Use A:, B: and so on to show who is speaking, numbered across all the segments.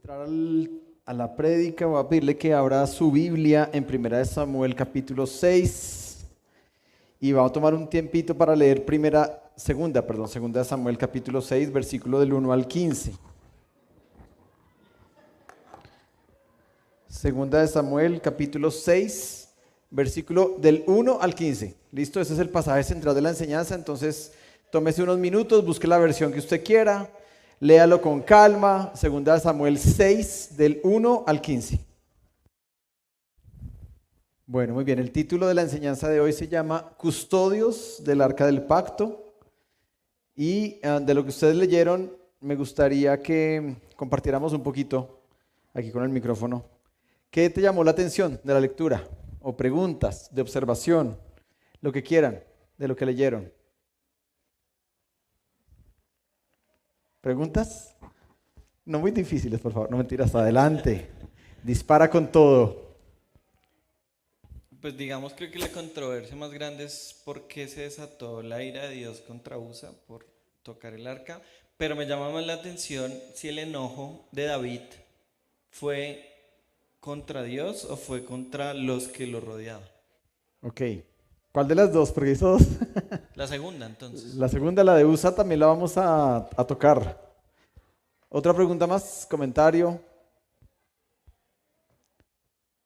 A: entrar a la prédica, voy a pedirle que abra su Biblia en 1 Samuel capítulo 6 y vamos a tomar un tiempito para leer segunda de Samuel capítulo 6, versículo del 1 al 15. Segunda de Samuel capítulo 6, versículo del 1 al 15. ¿Listo? Ese es el pasaje central de la enseñanza, entonces tómese unos minutos, busque la versión que usted quiera. Léalo con calma, segunda de Samuel 6, del 1 al 15. Bueno, muy bien, el título de la enseñanza de hoy se llama Custodios del Arca del Pacto. Y de lo que ustedes leyeron, me gustaría que compartiéramos un poquito, aquí con el micrófono. ¿Qué te llamó la atención de la lectura? O preguntas de observación, lo que quieran, de lo que leyeron. ¿Preguntas? No muy difíciles, por favor. No mentiras, adelante. Dispara con todo.
B: Pues digamos, creo que la controversia más grande es por qué se desató la ira de Dios contra Usa por tocar el arca. Pero me llama más la atención si el enojo de David fue contra Dios o fue contra los que lo rodeaban.
A: Ok. ¿Cuál de las dos? Porque hizo dos.
B: La segunda, entonces.
A: La segunda, la de Usa, también la vamos a tocar. ¿Otra pregunta más? ¿Comentario?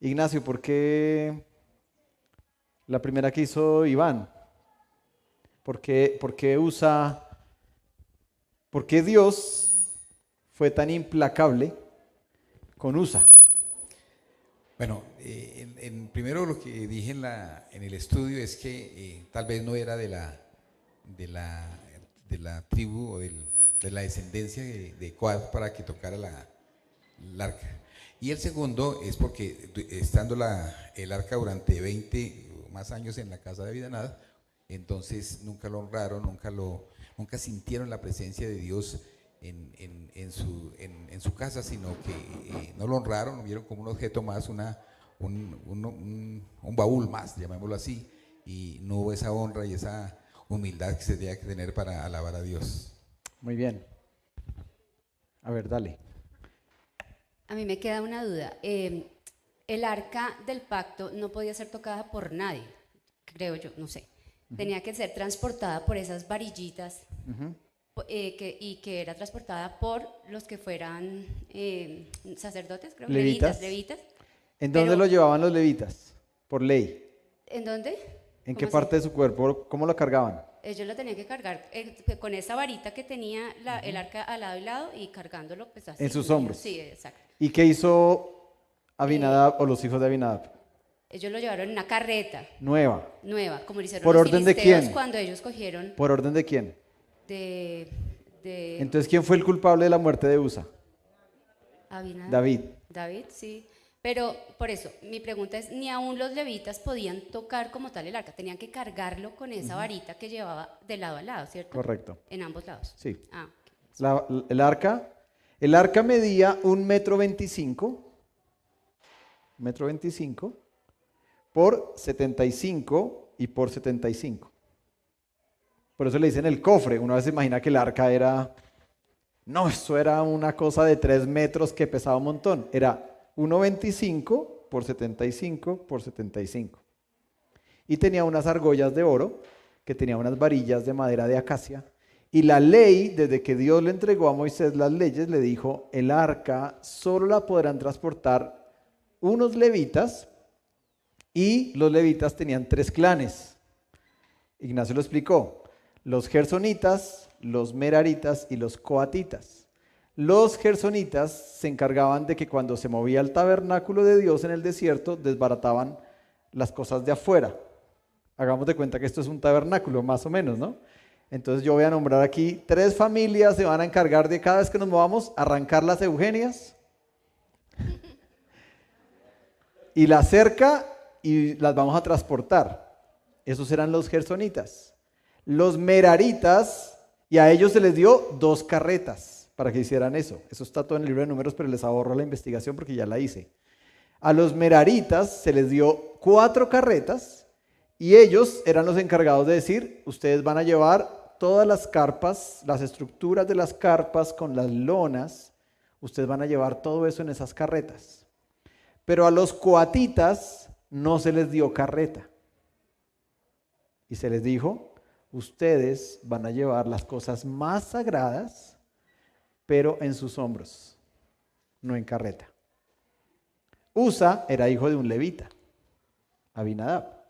A: Ignacio, ¿por qué la primera que hizo Iván? ¿Por qué Usa? ¿Por qué Dios fue tan implacable con Usa?
C: Bueno, primero lo que dije en el estudio es que tal vez no era de la tribu o de la descendencia de Coat para que tocara el arca. Y el segundo es porque estando el arca durante 20 o más años en la casa de Abinadab, entonces nunca lo honraron, nunca sintieron la presencia de Dios en su casa, sino que no lo honraron, lo vieron como un objeto más, un baúl más, llamémoslo así, y no hubo esa honra y esa humildad que se tenía que tener para alabar a Dios.
A: Muy bien. A ver, dale.
D: A mí me queda una duda. El arca del pacto no podía ser tocada por nadie, creo yo, no sé. Tenía que ser transportada por esas varillitas. Y que era transportada por los que fueran sacerdotes, creo, levitas.
A: ¿En dónde lo llevaban los levitas? Por ley.
D: ¿En dónde?
A: ¿En qué parte de su cuerpo? ¿Cómo lo cargaban?
D: Ellos lo tenían que cargar con esa varita que tenía el arca al lado y lado y cargándolo pues así.
A: En sus hombros.
D: Sí, exacto.
A: ¿Y qué hizo Abinadab o los hijos de Abinadab?
D: Ellos lo llevaron en una carreta.
A: Nueva,
D: como lo hicieron
A: ¿por
D: los
A: orden de
D: filisteos
A: quién?
D: cuando ellos cogieron
A: ¿Por orden de quién?
D: de
A: Entonces, ¿quién fue el culpable de la muerte de Usa?
D: Abinadab.
A: David.
D: Sí. Pero por eso, mi pregunta es, ni aún los levitas podían tocar como tal el arca, tenían que cargarlo con esa varita que llevaba de lado a lado, ¿cierto?
A: Correcto.
D: En ambos lados.
A: Sí.
D: Okay.
A: El arca medía 1,25 m por 75 y por 75. Por eso le dicen el cofre. Uno a veces imagina que el arca era... No, eso era una cosa de 3 metros que pesaba un montón. Era 1,25 por 75 por 75. Y tenía unas argollas de oro, que tenía unas varillas de madera de acacia. Y la ley, desde que Dios le entregó a Moisés las leyes, le dijo, el arca solo la podrán transportar unos levitas, y los levitas tenían 3 clanes. Ignacio lo explicó: los gersonitas, los meraritas y los coatitas. Los gersonitas se encargaban de que cuando se movía el tabernáculo de Dios en el desierto, desbarataban las cosas de afuera. Hagamos de cuenta que esto es un tabernáculo, más o menos, ¿no? Entonces yo voy a nombrar aquí 3 familias, se van a encargar de, cada vez que nos movamos, arrancar las Eugenias y la cerca, y las vamos a transportar. Esos eran los gersonitas. Los meraritas, y a ellos se les dio 2 carretas para que hicieran eso. Eso está todo en el libro de Números, pero les ahorro la investigación porque ya la hice. A los meraritas se les dio 4 carretas, y ellos eran los encargados de decir, ustedes van a llevar todas las carpas, las estructuras de las carpas con las lonas, ustedes van a llevar todo eso en esas carretas. Pero a los coatitas no se les dio carreta. Y se les dijo, ustedes van a llevar las cosas más sagradas, pero en sus hombros, no en carreta. Usa era hijo de un levita, Abinadab.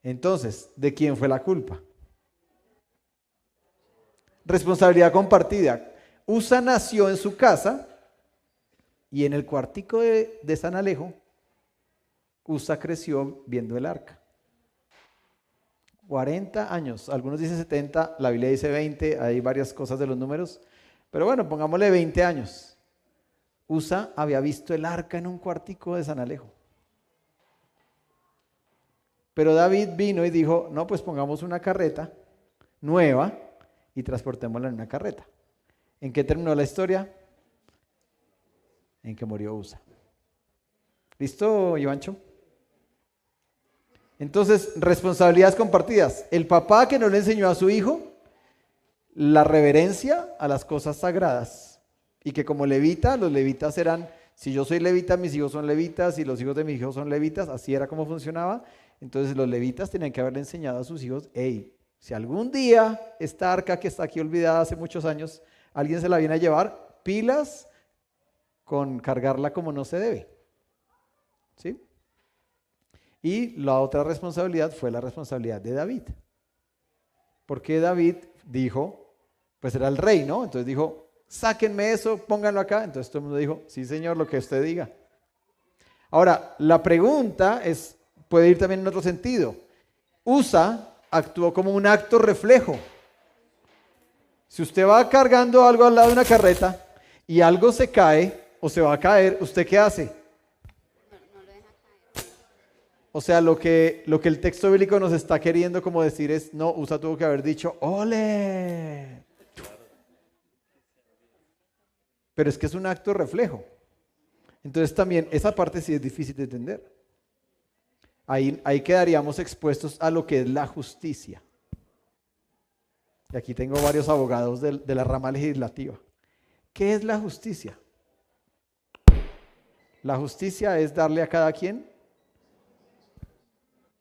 A: Entonces, ¿de quién fue la culpa? Responsabilidad compartida. Usa nació en su casa y en el cuartico de San Alejo, Usa creció viendo el arca. 40 años, algunos dicen 70, la Biblia dice 20, hay varias cosas de los números, pero bueno, pongámosle 20 años. Usa había visto el arca en un cuartico de San Alejo. Pero David vino y dijo, no, pues pongamos una carreta nueva y transportémosla en una carreta. ¿En qué terminó la historia? En que murió Usa. ¿Listo, Ivancho? Entonces, responsabilidades compartidas. El papá que no le enseñó a su hijo la reverencia a las cosas sagradas. Y que como levita, los levitas eran, si yo soy levita, mis hijos son levitas, y los hijos de mis hijos son levitas, así era como funcionaba. Entonces los levitas tenían que haberle enseñado a sus hijos, hey, si algún día esta arca que está aquí olvidada hace muchos años, alguien se la viene a llevar, pilas con cargarla como no se debe. ¿Sí? Y la otra responsabilidad fue la responsabilidad de David. Porque David dijo, pues era el rey, ¿no? Entonces dijo, sáquenme eso, pónganlo acá. Entonces todo el mundo dijo, sí señor, lo que usted diga. Ahora, la pregunta puede ir también en otro sentido. Usa actuó como un acto reflejo. Si usted va cargando algo al lado de una carreta y algo se cae o se va a caer, ¿usted qué hace? O sea, lo que el texto bíblico nos está queriendo como decir es, no, Usa tuvo que haber dicho, ¡ole! Pero es que es un acto reflejo. Entonces también esa parte sí es difícil de entender. Ahí quedaríamos expuestos a lo que es la justicia. Y aquí tengo varios abogados de la rama legislativa. ¿Qué es la justicia? La justicia es darle a cada quien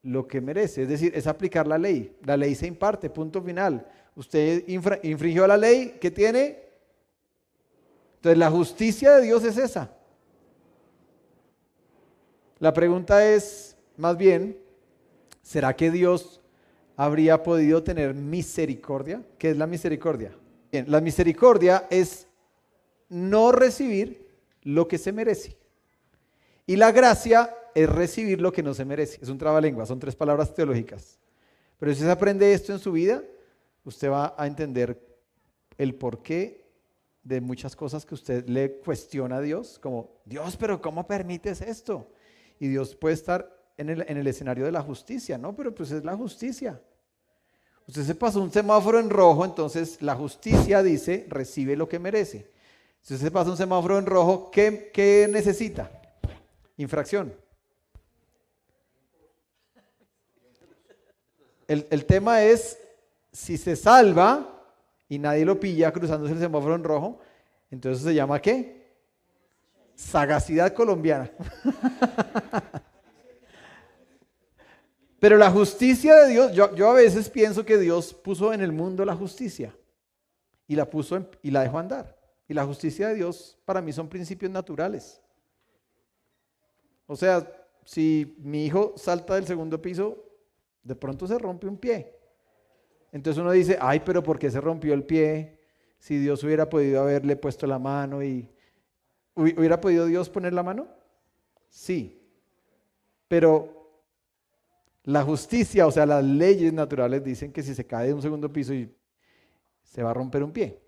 A: lo que merece, es decir, es aplicar la ley. La ley se imparte, punto final. Usted infringió la ley, ¿qué tiene? Entonces la justicia de Dios es esa. La pregunta es, más bien, ¿será que Dios habría podido tener misericordia? ¿Qué es la misericordia? Bien, la misericordia es no recibir lo que se merece. Y la gracia es recibir lo que no se merece. Es un trabalengua, son 3 palabras teológicas. Pero si usted aprende esto en su vida, usted va a entender el porqué de muchas cosas que usted le cuestiona a Dios, como, Dios, pero ¿cómo permites esto? Y Dios puede estar en el escenario de la justicia, ¿no? Pero pues es la justicia. Usted se pasó un semáforo en rojo, entonces la justicia dice, recibe lo que merece. Si usted se pasa un semáforo en rojo, ¿qué necesita? Infracción. El tema es, si se salva y nadie lo pilla cruzándose el semáforo en rojo, entonces se llama ¿qué? Sagacidad colombiana. Pero la justicia de Dios, yo a veces pienso que Dios puso en el mundo la justicia y la puso y la dejó andar. Y la justicia de Dios para mí son principios naturales. O sea, si mi hijo salta del 2.º piso, de pronto se rompe un pie. Entonces uno dice, ay, pero ¿por qué se rompió el pie? Si Dios hubiera podido haberle puesto la mano y... ¿Hubiera podido Dios poner la mano? Sí. Pero la justicia, o sea, las leyes naturales dicen que si se cae de un 2.º piso y se va a romper un pie.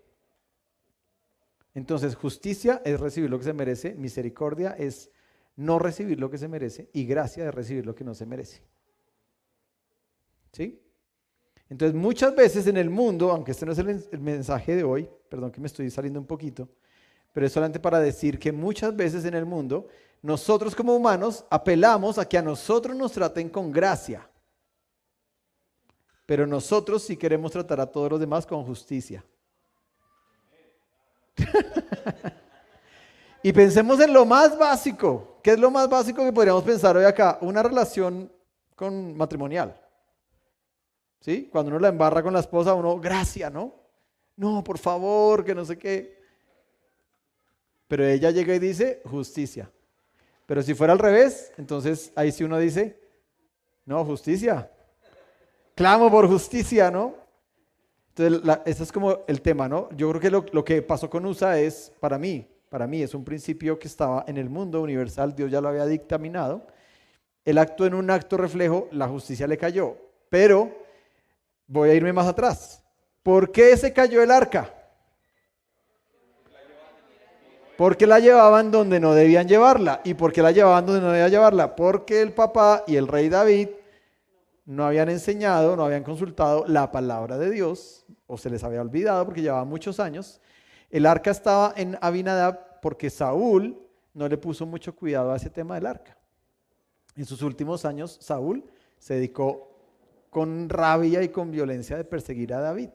A: Entonces, justicia es recibir lo que se merece, misericordia es no recibir lo que se merece y gracia es recibir lo que no se merece. ¿Sí? Entonces, muchas veces en el mundo, aunque este no es el mensaje de hoy, perdón que me estoy saliendo un poquito, pero es solamente para decir que muchas veces en el mundo, nosotros como humanos apelamos a que a nosotros nos traten con gracia, pero nosotros sí queremos tratar a todos los demás con justicia. Y pensemos en lo más básico. ¿Qué es lo más básico que podríamos pensar hoy acá? Una relación con matrimonial. ¿Sí? Cuando uno la embarra con la esposa, uno, gracias, ¿no? No, por favor, que no sé qué. Pero ella llega y dice, justicia. Pero si fuera al revés, entonces ahí sí uno dice, no, justicia. Clamo por justicia, ¿no? Entonces, ese es como el tema, ¿no? Yo creo que lo que pasó con USA es, para mí, es un principio que estaba en el mundo universal, Dios ya lo había dictaminado. El acto en un acto reflejo, la justicia le cayó. Pero voy a irme más atrás. ¿Por qué se cayó el arca? Porque la llevaban donde no debían llevarla. ¿Y por qué la llevaban donde no debían llevarla? Porque el papá y el rey David no habían enseñado, no habían consultado la palabra de Dios, o se les había olvidado porque llevaban muchos años. El arca estaba en Abinadab porque Saúl no le puso mucho cuidado a ese tema del arca. En sus últimos años, Saúl se dedicó con rabia y con violencia de perseguir a David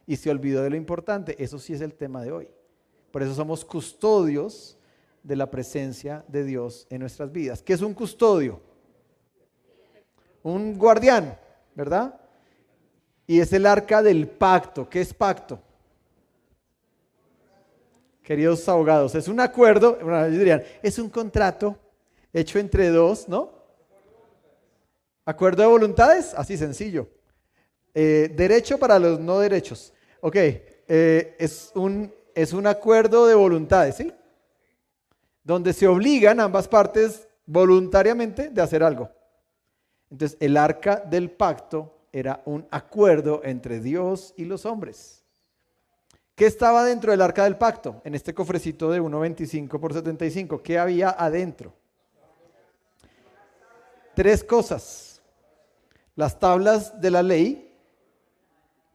A: y se olvidó de lo importante. Eso sí es el tema de hoy. Por eso somos custodios de la presencia de Dios en nuestras vidas. ¿Qué es un custodio? Un guardián, ¿verdad? Y es el arca del pacto. ¿Qué es pacto? Queridos abogados, es un acuerdo, bueno, ellos dirían, es un contrato hecho entre dos, ¿no? Acuerdo de voluntades, así sencillo. Derecho para los no derechos. Ok, es un acuerdo de voluntades, ¿sí? Donde se obligan ambas partes voluntariamente de hacer algo. Entonces, el arca del pacto era un acuerdo entre Dios y los hombres. ¿Qué estaba dentro del arca del pacto? En este cofrecito de 1.25 por 75, ¿qué había adentro? 3 cosas. Las tablas de la ley,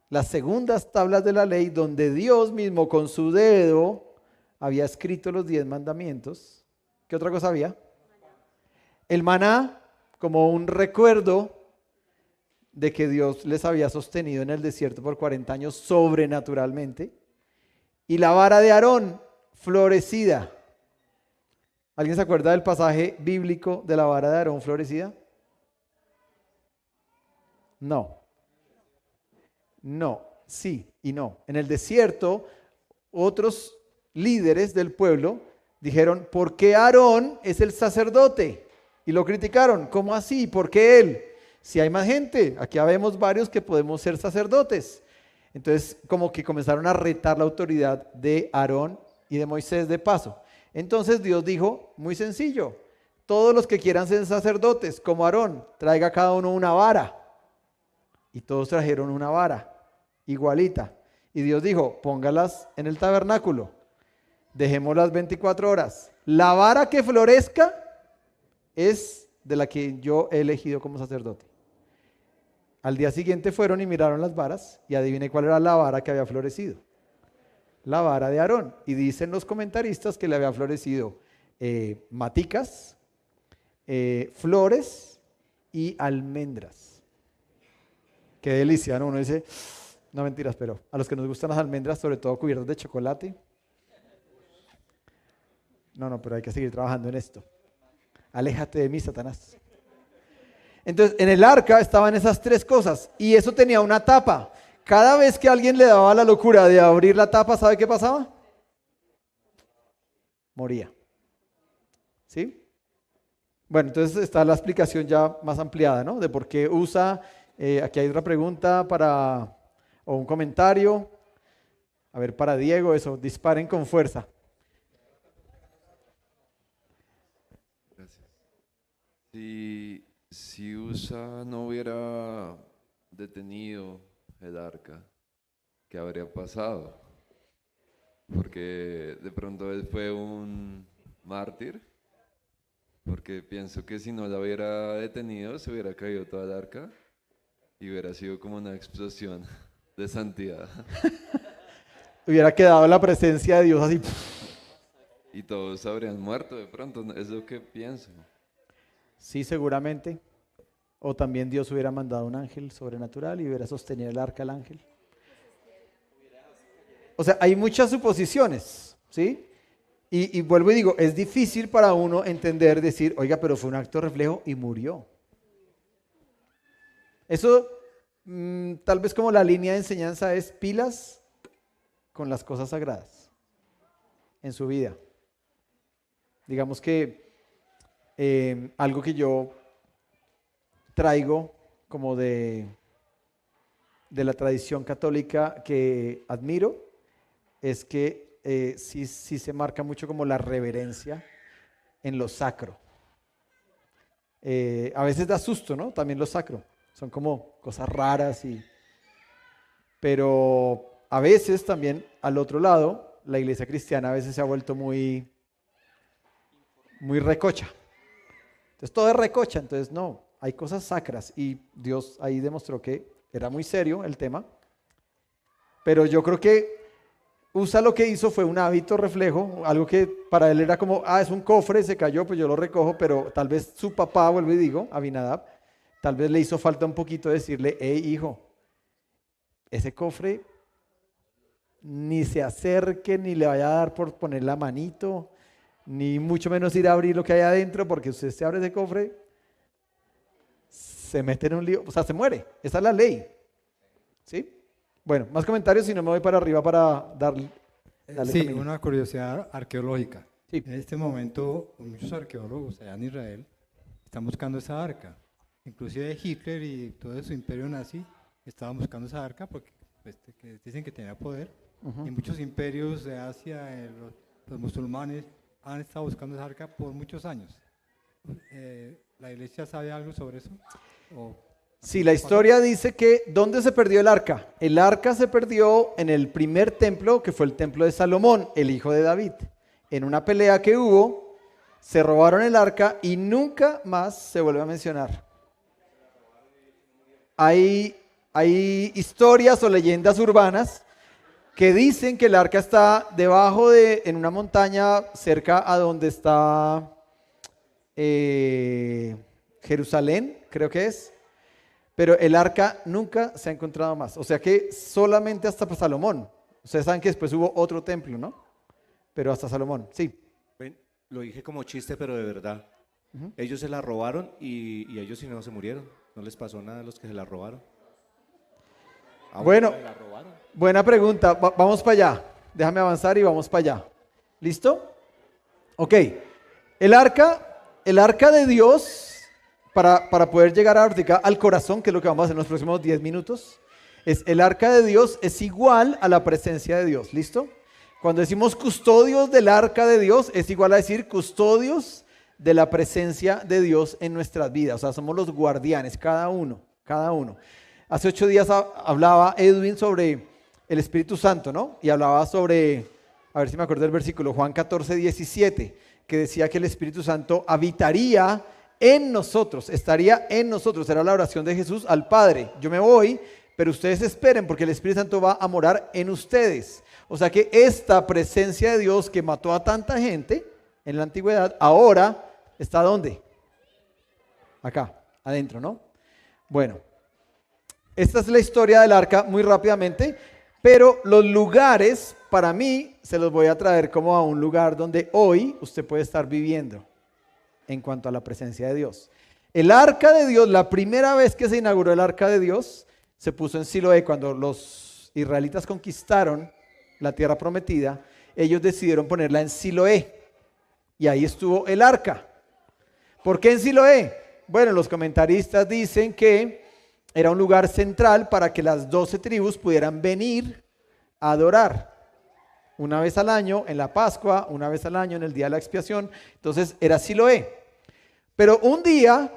A: las segundas tablas de la ley, donde Dios mismo con su dedo había escrito los 10 mandamientos. ¿Qué otra cosa había? El maná, como un recuerdo de que Dios les había sostenido en el desierto por 40 años sobrenaturalmente. Y la vara de Aarón, florecida. ¿Alguien se acuerda del pasaje bíblico de la vara de Aarón florecida? No. No, sí y no. En el desierto, otros líderes del pueblo dijeron, ¿por qué Aarón es el sacerdote? Y lo criticaron. ¿Cómo así? ¿Por qué él? Si hay más gente, aquí habemos varios que podemos ser sacerdotes. Entonces, como que comenzaron a retar la autoridad de Aarón y de Moisés de paso. Entonces Dios dijo, muy sencillo, todos los que quieran ser sacerdotes, como Aarón, traiga cada uno una vara. Y todos trajeron una vara, igualita. Y Dios dijo, póngalas en el tabernáculo, dejémoslas 24 horas. La vara que florezca es de la que yo he elegido como sacerdote. Al día siguiente fueron y miraron las varas y adivine cuál era la vara que había florecido. La vara de Aarón. Y dicen los comentaristas que le había florecido maticas, flores y almendras. Qué delicia, ¿no? Uno dice, no mentiras, pero a los que nos gustan las almendras, sobre todo cubiertas de chocolate. No, pero hay que seguir trabajando en esto. Aléjate de mí, Satanás. Entonces, en el arca estaban esas 3 cosas y eso tenía una tapa. Cada vez que alguien le daba la locura de abrir la tapa, ¿sabe qué pasaba? Moría. ¿Sí? Bueno, entonces está la explicación ya más ampliada, ¿no? De por qué usa. Aquí hay otra pregunta o un comentario. A ver, para Diego, eso, disparen con fuerza.
E: Gracias. Si USA no hubiera detenido el arca, ¿qué habría pasado? Porque de pronto él fue un mártir, porque pienso que si no la hubiera detenido se hubiera caído toda el arca y hubiera sido como una explosión de santidad.
A: Hubiera quedado la presencia de Dios así.
E: Y todos habrían muerto de pronto, es lo que pienso.
A: Sí, seguramente. O también Dios hubiera mandado un ángel sobrenatural y hubiera sostenido el arca al ángel. O sea, hay muchas suposiciones, ¿sí? Y vuelvo y digo, es difícil para uno entender, decir, oiga, pero fue un acto reflejo y murió. Eso, tal vez como la línea de enseñanza es pilas con las cosas sagradas en su vida. Digamos que algo que yo traigo como de la tradición católica que admiro es que sí se marca mucho como la reverencia en lo sacro. A veces da susto, ¿no? También lo sacro. Son como cosas raras pero a veces también al otro lado, la iglesia cristiana a veces se ha vuelto muy recocha. Entonces todo es recocha, entonces no, hay cosas sacras y Dios ahí demostró que era muy serio el tema, pero yo creo que Usa lo que hizo fue un hábito reflejo, algo que para él era como, es un cofre, se cayó, pues yo lo recojo, pero tal vez su papá, vuelvo y digo, Abinadab, tal vez le hizo falta un poquito decirle, hey hijo, ese cofre ni se acerque, ni le vaya a dar por poner la manito, ni mucho menos ir a abrir lo que hay adentro, porque usted se abre ese cofre, se mete en un lío, o sea, se muere. Esa es la ley. ¿Sí? Bueno, más comentarios, si no me voy para arriba para darle
F: sí,
A: camino.
F: una curiosidad arqueológica.
A: Sí.
F: En este momento, muchos arqueólogos allá en Israel están buscando esa arca. Inclusive Hitler y todo su imperio nazi estaban buscando esa arca porque pues, que dicen que tenía poder. Y muchos imperios de Asia, los musulmanes, han estado buscando esa arca por muchos años. ¿La iglesia sabe algo sobre eso?
A: Sí, la historia dice que ¿dónde se perdió el arca? El arca se perdió en el primer templo, que fue el templo de Salomón, el hijo de David. En una pelea que hubo, se robaron el arca y nunca más se vuelve a mencionar. Hay historias o leyendas urbanas que dicen que el arca está debajo en una montaña cerca a donde está Jerusalén, creo que es. Pero el arca nunca se ha encontrado más. O sea que solamente hasta Salomón. Ustedes saben que después hubo otro templo, ¿no? Pero hasta Salomón, sí.
G: Lo dije como chiste, pero de verdad. Ellos se la robaron y ellos si no se murieron. No les pasó nada a los que se la robaron.
A: Bueno,
G: se la robaron.
A: Buena pregunta. Vamos para allá. Déjame avanzar y vamos para allá. ¿Listo? Ok. El arca de Dios... Para poder llegar ahorita al corazón, que es lo que vamos a hacer en los próximos 10 minutos, el arca de Dios es igual a la presencia de Dios, ¿listo? Cuando decimos custodios del arca de Dios, es igual a decir custodios de la presencia de Dios en nuestras vidas, o sea, somos los guardianes, cada uno. Hace 8 días hablaba Edwin sobre el Espíritu Santo, ¿no? Y hablaba sobre, a ver si me acuerdo del versículo, Juan 14, 17, que decía que el Espíritu Santo habitaría en nosotros, estaría en nosotros. Era la oración de Jesús al Padre. Yo me voy, pero ustedes esperen porque el Espíritu Santo va a morar en ustedes. O sea que esta presencia de Dios que mató a tanta gente en la antigüedad, ahora está ¿dónde? Acá, adentro, ¿no? Bueno, esta es la historia del arca muy rápidamente, pero los lugares para mí se los voy a traer como a un lugar donde hoy usted puede estar viviendo. En cuanto a la presencia de Dios. El arca de Dios, la primera vez que se inauguró el arca de Dios, se puso en Siloé. Cuando los israelitas conquistaron la tierra prometida, ellos decidieron ponerla en Siloé. Y ahí estuvo el arca. ¿Por qué en Siloé? Bueno, los comentaristas dicen que era un lugar central para que las 12 tribus pudieran venir a adorar. Una vez al año en la Pascua, una vez al año en el día de la expiación. Entonces era Siloé. Pero un día,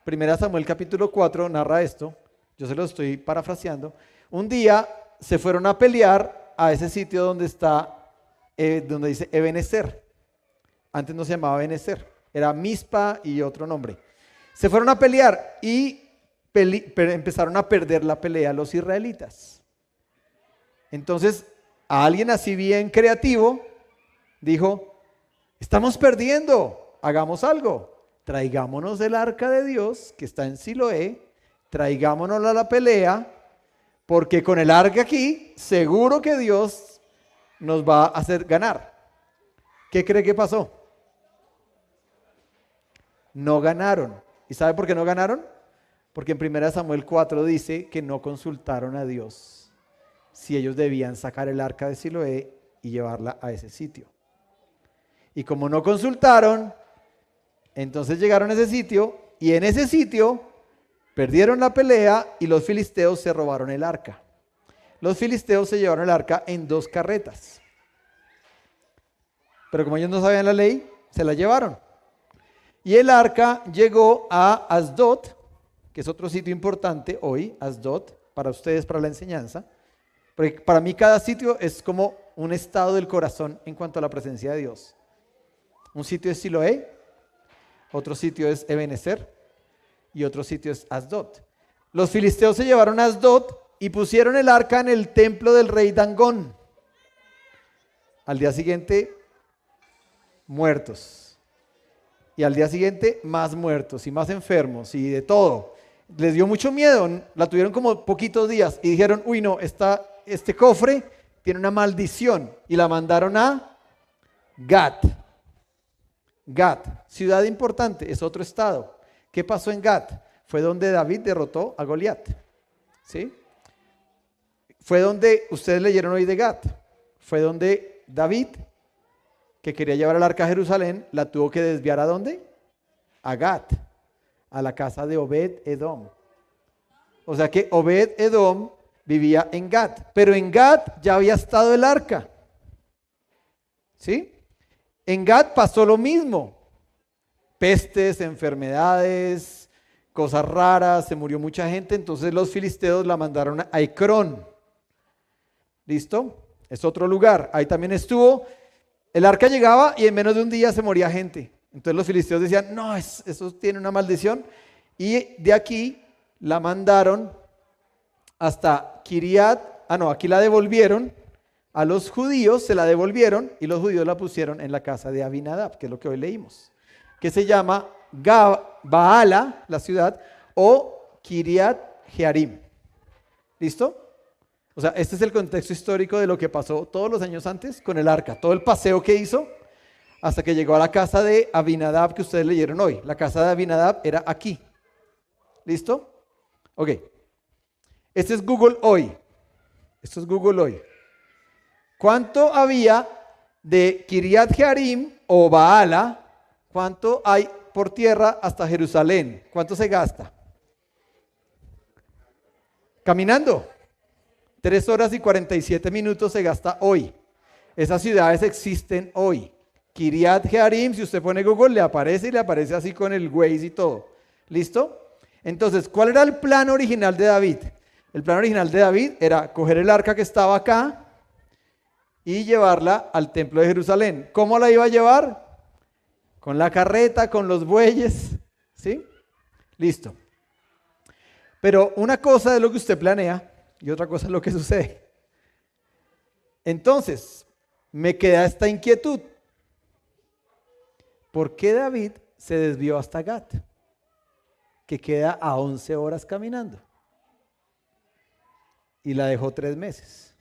A: 1 Samuel capítulo 4 narra esto, yo se lo estoy parafraseando. Un día se fueron a pelear a ese sitio donde está, donde dice Ebenezer. Antes no se llamaba Ebenezer, era Mizpa y otro nombre. Se fueron a pelear y empezaron a perder la pelea los israelitas. Entonces, a alguien así bien creativo dijo, estamos perdiendo, hagamos algo, traigámonos el arca de Dios que está en Siloé, traigámonos a la pelea, porque con el arca aquí seguro que Dios nos va a hacer ganar. ¿Qué cree que pasó? No ganaron. ¿Y sabe por qué no ganaron? Porque en 1 Samuel 4 dice que no consultaron a Dios si ellos debían sacar el arca de Siloé y llevarla a ese sitio. Y como no consultaron, entonces llegaron a ese sitio y en ese sitio perdieron la pelea y los filisteos se robaron el arca. Los filisteos se llevaron el arca en 2 carretas. Pero como ellos no sabían la ley, se la llevaron. Y el arca llegó a Asdod, que es otro sitio importante hoy, Asdod, para ustedes, para la enseñanza. Porque para mí cada sitio es como un estado del corazón en cuanto a la presencia de Dios. Un sitio es Siloé, otro sitio es Ebenezer y otro sitio es Asdod. Los filisteos se llevaron a Asdod y pusieron el arca en el templo del rey Dagón. Al día siguiente, muertos. Y al día siguiente, más muertos y más enfermos y de todo. Les dio mucho miedo, la tuvieron como poquitos días y dijeron, uy no, este cofre tiene una maldición. Y la mandaron a Gat. Gat, ciudad importante, es otro estado. ¿Qué pasó en Gat? Fue donde David derrotó a Goliat. ¿Sí? Fue donde, ustedes leyeron hoy de Gat, fue donde David, que quería llevar el arca a Jerusalén, la tuvo que desviar ¿a dónde? A Gat, a la casa de Obed-Edom. O sea que Obed-Edom vivía en Gat, pero en Gat ya había estado el arca. ¿Sí? En Gat pasó lo mismo. Pestes, enfermedades, cosas raras, se murió mucha gente, entonces los filisteos la mandaron a Ecrón. ¿Listo? Es otro lugar. Ahí también estuvo. El arca llegaba y en menos de un día se moría gente. Entonces los filisteos decían, no, eso tiene una maldición. Y de aquí la mandaron hasta Kiriat. Aquí la devolvieron. A los judíos se la devolvieron y los judíos la pusieron en la casa de Abinadab, que es lo que hoy leímos. Que se llama Baala, la ciudad, o Kiriat Jearim. ¿Listo? O sea, este es el contexto histórico de lo que pasó todos los años antes con el arca, todo el paseo que hizo hasta que llegó a la casa de Abinadab que ustedes leyeron hoy. La casa de Abinadab era aquí. ¿Listo? Ok. Este es Google hoy. Esto es Google hoy. ¿Cuánto había de Kiriat Jearim o Baala? ¿Cuánto hay por tierra hasta Jerusalén? ¿Cuánto se gasta? Caminando. 3 horas y 47 minutos se gasta hoy. Esas ciudades existen hoy. Kiriat Jearim, si usted pone Google, le aparece y le aparece así con el Waze y todo. ¿Listo? Entonces, ¿cuál era el plan original de David? El plan original de David era coger el arca que estaba acá y llevarla al templo de Jerusalén. ¿Cómo la iba a llevar? Con la carreta, con los bueyes. ¿Sí? Listo. Pero una cosa es lo que usted planea y otra cosa es lo que sucede. Entonces, me queda esta inquietud. ¿Por qué David se desvió hasta Gat? Que queda a 11 horas caminando. Y la dejó 3 meses.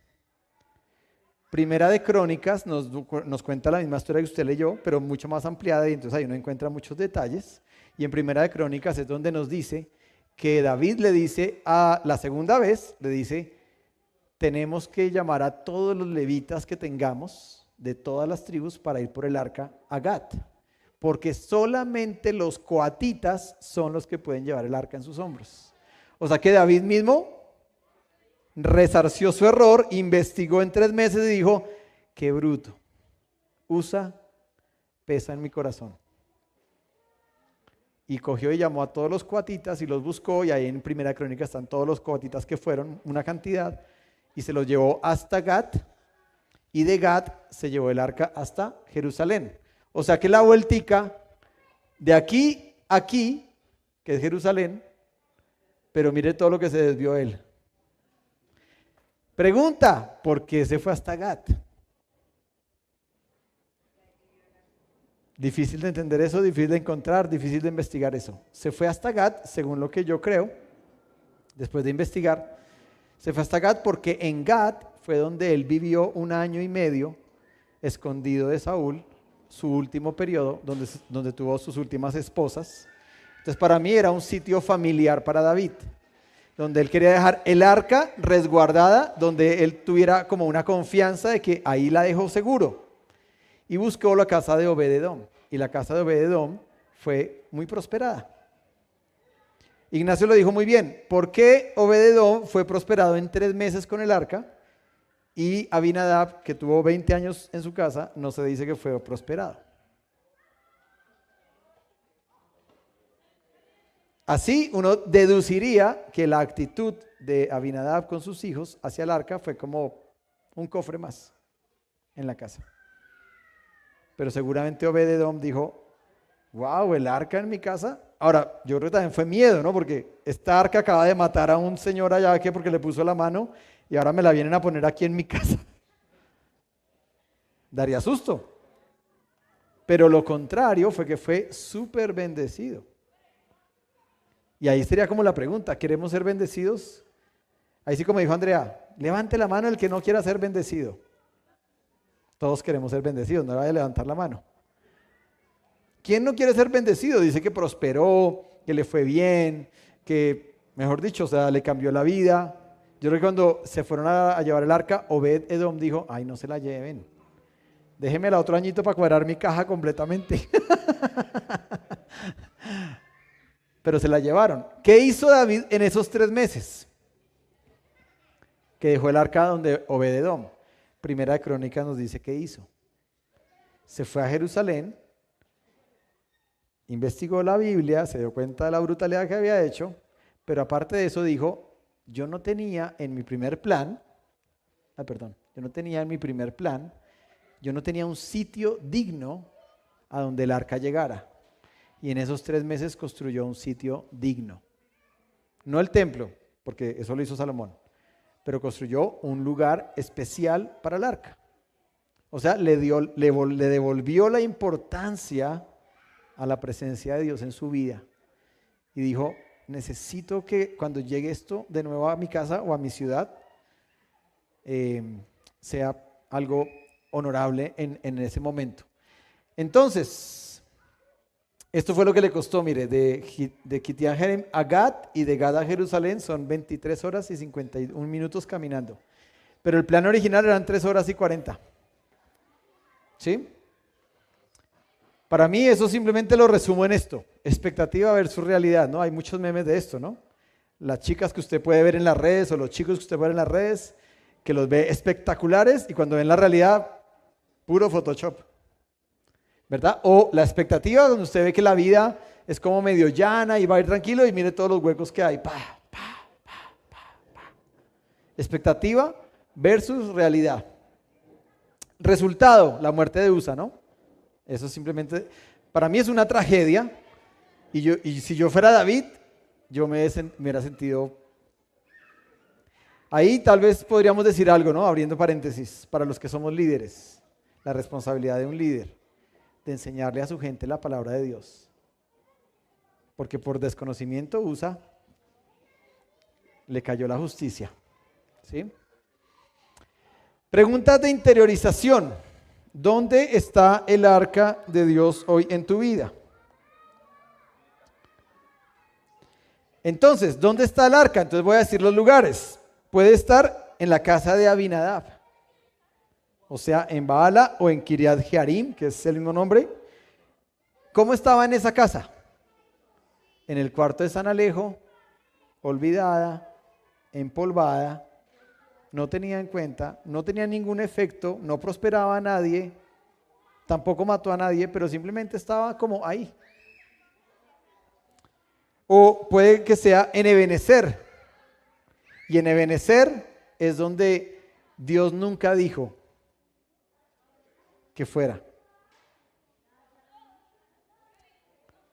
A: Primera de Crónicas nos cuenta la misma historia que usted leyó, pero mucho más ampliada, y entonces ahí uno encuentra muchos detalles. Y en Primera de Crónicas es donde nos dice que David le dice a la segunda vez, le dice, tenemos que llamar a todos los levitas que tengamos de todas las tribus para ir por el arca a Gat, porque solamente los coatitas son los que pueden llevar el arca en sus hombros. O sea que David mismo resarció su error, investigó en 3 meses y dijo, qué bruto, pesa en mi corazón. Y cogió y llamó a todos los coatitas y los buscó, y ahí en Primera Crónica están todos los coatitas que fueron, una cantidad, y se los llevó hasta Gat, y de Gat se llevó el arca hasta Jerusalén. O sea que la vueltica de aquí a aquí, que es Jerusalén, pero mire todo lo que se desvió él. Pregunta, ¿por qué se fue hasta Gat? Difícil de entender eso, difícil de encontrar, difícil de investigar eso. Se fue hasta Gat, según lo que yo creo, después de investigar, se fue hasta Gat porque en Gat fue donde él vivió 1 año y medio escondido de Saúl, su último periodo, donde tuvo sus últimas esposas. Entonces para mí era un sitio familiar para David, donde él quería dejar el arca resguardada, donde él tuviera como una confianza de que ahí la dejó seguro. Y buscó la casa de Obed-edom, y la casa de Obed-edom fue muy prosperada. Ignacio lo dijo muy bien. ¿Por qué Obed-edom fue prosperado en 3 meses con el arca y Abinadab, que tuvo 20 años en su casa, no se dice que fue prosperado? Así uno deduciría que la actitud de Abinadab con sus hijos hacia el arca fue como un cofre más en la casa. Pero seguramente Obed-edom dijo, wow, el arca en mi casa. Ahora, yo creo que también fue miedo, ¿no? Porque esta arca acaba de matar a un señor allá que porque le puso la mano y ahora me la vienen a poner aquí en mi casa. Daría susto. Pero lo contrario fue que fue súper bendecido. Y ahí sería como la pregunta, ¿queremos ser bendecidos? Ahí sí como dijo Andrea, levante la mano el que no quiera ser bendecido. Todos queremos ser bendecidos, no vaya a levantar la mano. ¿Quién no quiere ser bendecido? Dice que prosperó, que le fue bien, que, mejor dicho, o sea, le cambió la vida. Yo creo que cuando se fueron a llevar el arca, Obed-edom dijo, ay, no se la lleven. Déjenmela otro añito para cuadrar mi caja completamente. Pero se la llevaron. ¿Qué hizo David en esos 3 meses? Que dejó el arca donde Obed-edom. Primera de Crónicas nos dice qué hizo. Se fue a Jerusalén, investigó la Biblia, se dio cuenta de la brutalidad que había hecho, pero aparte de eso dijo, yo no tenía en mi primer plan, yo no tenía un sitio digno a donde el arca llegara. Y en esos 3 meses construyó un sitio digno. No el templo, porque eso lo hizo Salomón, pero construyó un lugar especial para el arca. O sea, le devolvió la importancia a la presencia de Dios en su vida. Y dijo, necesito que cuando llegue esto de nuevo a mi casa o a mi ciudad, sea algo honorable en ese momento. Entonces, esto fue lo que le costó, mire, de Kitián Jerem a Gat y de Gad a Jerusalén son 23 horas y 51 minutos caminando. Pero el plan original eran 3 horas y 40. ¿Sí? Para mí eso simplemente lo resumo en esto, expectativa versus realidad, ¿no? Hay muchos memes de esto, ¿no? Las chicas que usted puede ver en las redes o los chicos que usted puede ver en las redes, que los ve espectaculares y cuando ven la realidad, puro Photoshop. ¿Verdad? O la expectativa donde usted ve que la vida es como medio llana y va a ir tranquilo y mire todos los huecos que hay. Expectativa versus realidad. Resultado, la muerte de Usa, ¿no? Eso simplemente, para mí es una tragedia y si yo fuera David, yo me hubiera sentido... Ahí tal vez podríamos decir algo, ¿no? Abriendo paréntesis, para los que somos líderes, la responsabilidad de un líder, de enseñarle a su gente la palabra de Dios. Porque por desconocimiento Usa le cayó la justicia. ¿Sí? Preguntas de interiorización. ¿Dónde está el arca de Dios hoy en tu vida? Entonces, ¿dónde está el arca? Entonces voy a decir los lugares. Puede estar en la casa de Abinadab, o sea, en Baala o en Kiriat Jearim, que es el mismo nombre. ¿Cómo estaba en esa casa? En el cuarto de San Alejo, olvidada, empolvada, no tenía en cuenta, no tenía ningún efecto, no prosperaba a nadie, tampoco mató a nadie, pero simplemente estaba como ahí. O puede que sea en Ebenezer, y en Ebenezer es donde Dios nunca dijo que fuera.